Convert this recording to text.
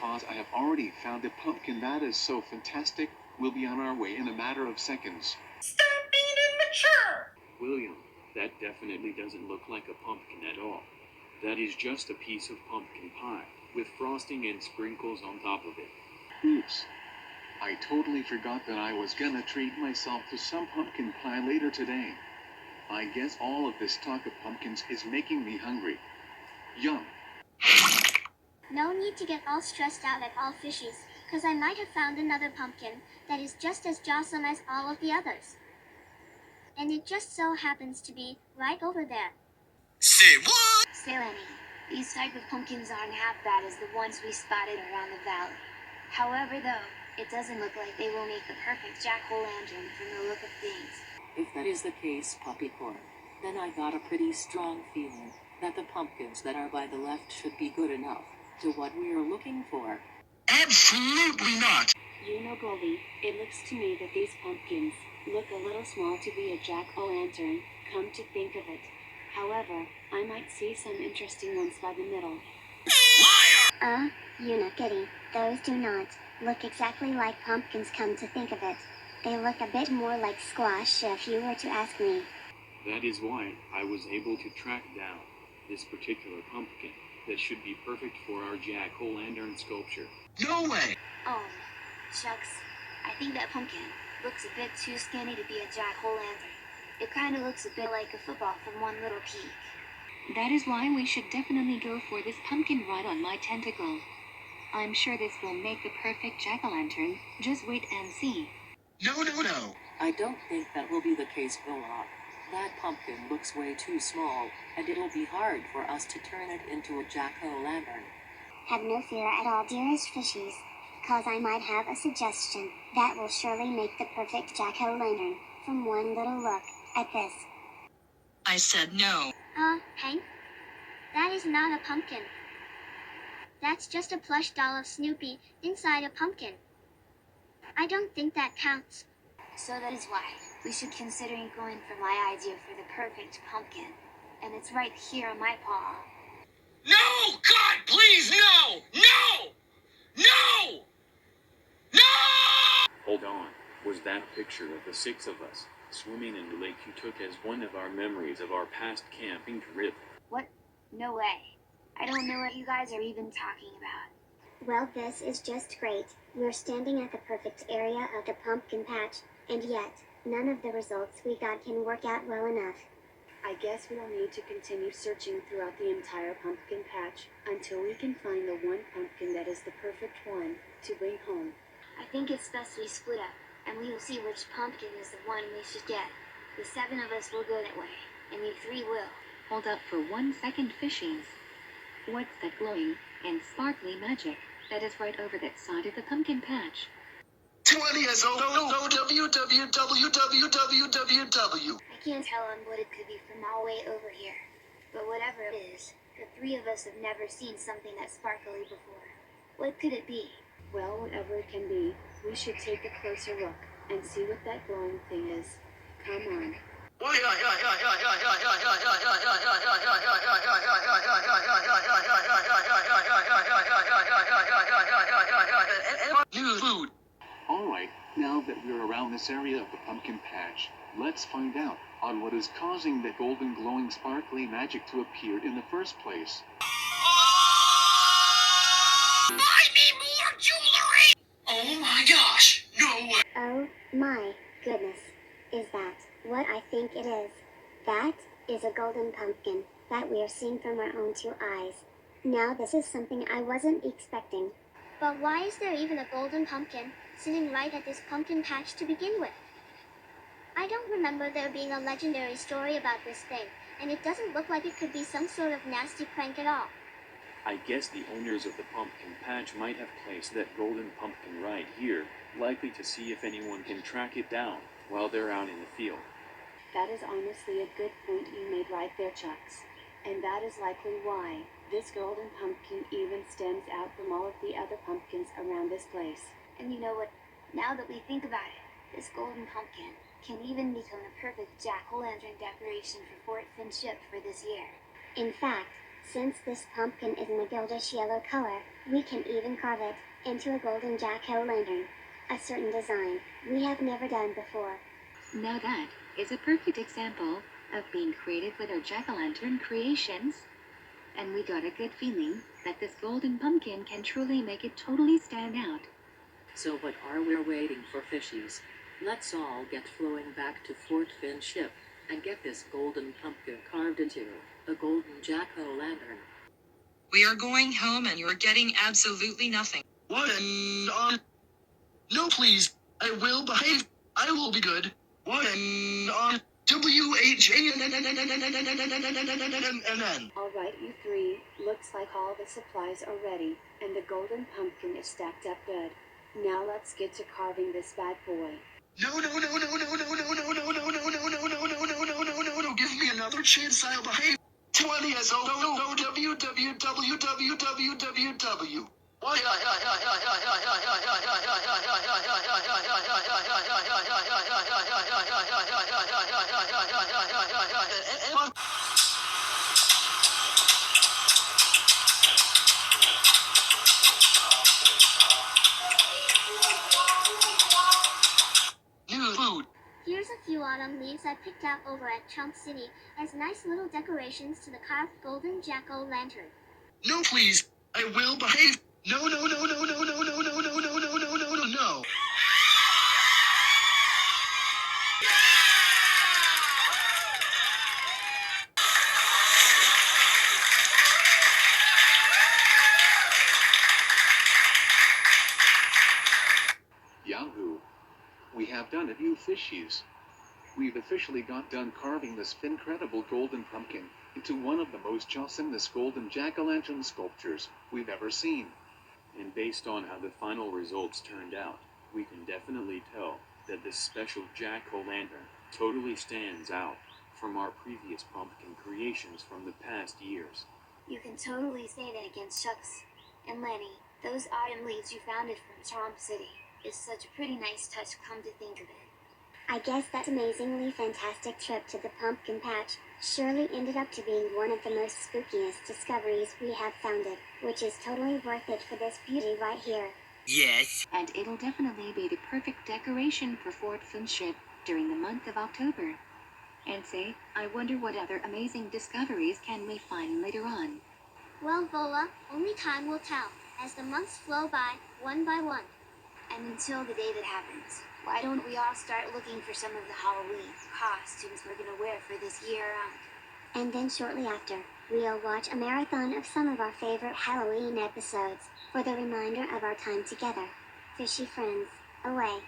cause I have already found a pumpkin that is so fantastic. We'll be on our way in a matter of seconds. Stop being immature! William, that definitely doesn't look like a pumpkin at all. That is just a piece of pumpkin pie, with frosting and sprinkles on top of it. Oops. I totally forgot that I was gonna treat myself to some pumpkin pie later today. I guess all of this talk of pumpkins is making me hungry. Yum. No need to get all stressed out at all fishies, cause I might have found another pumpkin that is just as awesome as all of the others. And it just so happens to be right over there. Say what? So Annie, these type of pumpkins aren't half bad as the ones we spotted around the valley. However though, it doesn't look like they will make the perfect jack-o'-lantern from the look of things. If that is the case, Puppycorn, then I got a pretty strong feeling that the pumpkins that are by the left should be good enough to what we are looking for. Absolutely not. You know, Goldie, it looks to me that these pumpkins look a little small to be a jack-o'-lantern, come to think of it. However, I might see some interesting ones by the middle. Unikitty, those do not look exactly like pumpkins, come to think of it. They look a bit more like squash if you were to ask me. That is why I was able to track down this particular pumpkin that should be perfect for our jack-o'-lantern sculpture. No way. Oh, shucks. I think that pumpkin looks a bit too skinny to be a jack-o'-lantern. It kinda looks a bit like a football from one little peak. That is why we should definitely go for this pumpkin right on my tentacle. I'm sure this will make the perfect jack-o'-lantern. Just wait and see. No. I don't think that will be the case, Gola. That pumpkin looks way too small, and it'll be hard for us to turn it into a jack-o'-lantern. Have no fear at all, dearest fishies, cause I might have a suggestion that will surely make the perfect jack-o'-lantern from one little look at this. I said no. Hank? That is not a pumpkin. That's just a plush doll of Snoopy inside a pumpkin. I don't think that counts. So that is why we should consider going for my idea for the perfect pumpkin. And it's right here on my paw. No! God, please, no! No! No! No! Hold on. Was that a picture of the six of us swimming in the lake you took as one of our memories of our past camping trip? What? No way. I don't know what you guys are even talking about. Well, this is just great. We're standing at the perfect area of the pumpkin patch, and yet, none of the results we got can work out well enough. I guess we'll need to continue searching throughout the entire pumpkin patch until we can find the one pumpkin that is the perfect one to bring home. I think it's best we split up, and we will see which pumpkin is the one we should get. The 7 of us will go that way, and you 3 will. Hold up for 1 second, fishies. What's that glowing and sparkly magic that is right over that side of the pumpkin patch? 20 years old. www. I can't tell on what it could be from all the way over here. But whatever it is, the 3 of us have never seen something that sparkly before. What could it be? Well, whatever it can be, we should take a closer look and see what that glowing thing is. Come on. New food. Alright, now that we're around this area of the pumpkin patch, let's find out on what is causing the golden glowing sparkly magic to appear in the first place. I need more jewelry! Oh my gosh, no way! Oh my goodness. Is that what I think it is? That is a golden pumpkin that we are seeing from our own 2 eyes. Now this is something I wasn't expecting. But why is there even a golden pumpkin sitting right at this pumpkin patch to begin with? I don't remember there being a legendary story about this thing, and it doesn't look like it could be some sort of nasty prank at all. I guess the owners of the pumpkin patch might have placed that golden pumpkin right here, likely to see if anyone can track it down while they're out in the field. That is honestly a good point you made right there, Chucks. And that is likely why this golden pumpkin even stands out from all of the other pumpkins around this place. And you know what? Now that we think about it, this golden pumpkin can even become the perfect jack-o'-lantern decoration for Fort Finship for this year. In fact, Since this pumpkin is in a goldish yellow color, we can even carve it into a golden jack-o'-lantern. A certain design we have never done before. Now that is a perfect example of being creative with our jack-o'-lantern creations. And we got a good feeling that this golden pumpkin can truly make it totally stand out. So what are we waiting for, fishies? Let's all get flowing back to Fort Finn ship and get this golden pumpkin carved into a golden jack-o'-lantern. We are going home and you're getting absolutely nothing. What an No, please. I will behave. I will be good. What an WHANNN. Alright, you three, looks like all the supplies are ready, and the golden pumpkin is stacked up good. Now let's get to carving this bad boy. No, no, no, no, no, no, no, no, no, no, no, no, no, no, no, no, no, no, no, no, give me another chance, I'll behave. 20 as www. New food. Here's a few autumn leaves I picked out over at Chunk City as nice little decorations to the carved golden jack-o'-lantern. No, please. I will behave. No, no, no, no, no, no, no, no, no, no, no, no, no, no, no. Yahoo! We have done it, you fishies. We've officially got done carving this incredible golden pumpkin into one of the most awesomest golden jack-o'-lantern sculptures we've ever seen. And based on how the final results turned out, we can definitely tell that this special jack-o'-lantern totally stands out from our previous pumpkin creations from the past years. You can totally say that against Shucks. And Lenny, those autumn leaves you founded from Chomp City is such a pretty nice touch, come to think of it. I guess that amazingly fantastic trip to the pumpkin patch surely ended up to being one of the most spookiest discoveries we have founded, which is totally worth it for this beauty right here. Yes. And it'll definitely be the perfect decoration for Fort Finn ship during the month of October. And say, I wonder what other amazing discoveries can we find later on. Well, Vola, only time will tell, as the months flow by, one by one. And until the day that happens, why don't we all start looking for some of the Halloween costumes we're gonna wear for this year round? And then shortly after, we'll watch a marathon of some of our favorite Halloween episodes for the reminder of our time together. Fishy friends, away.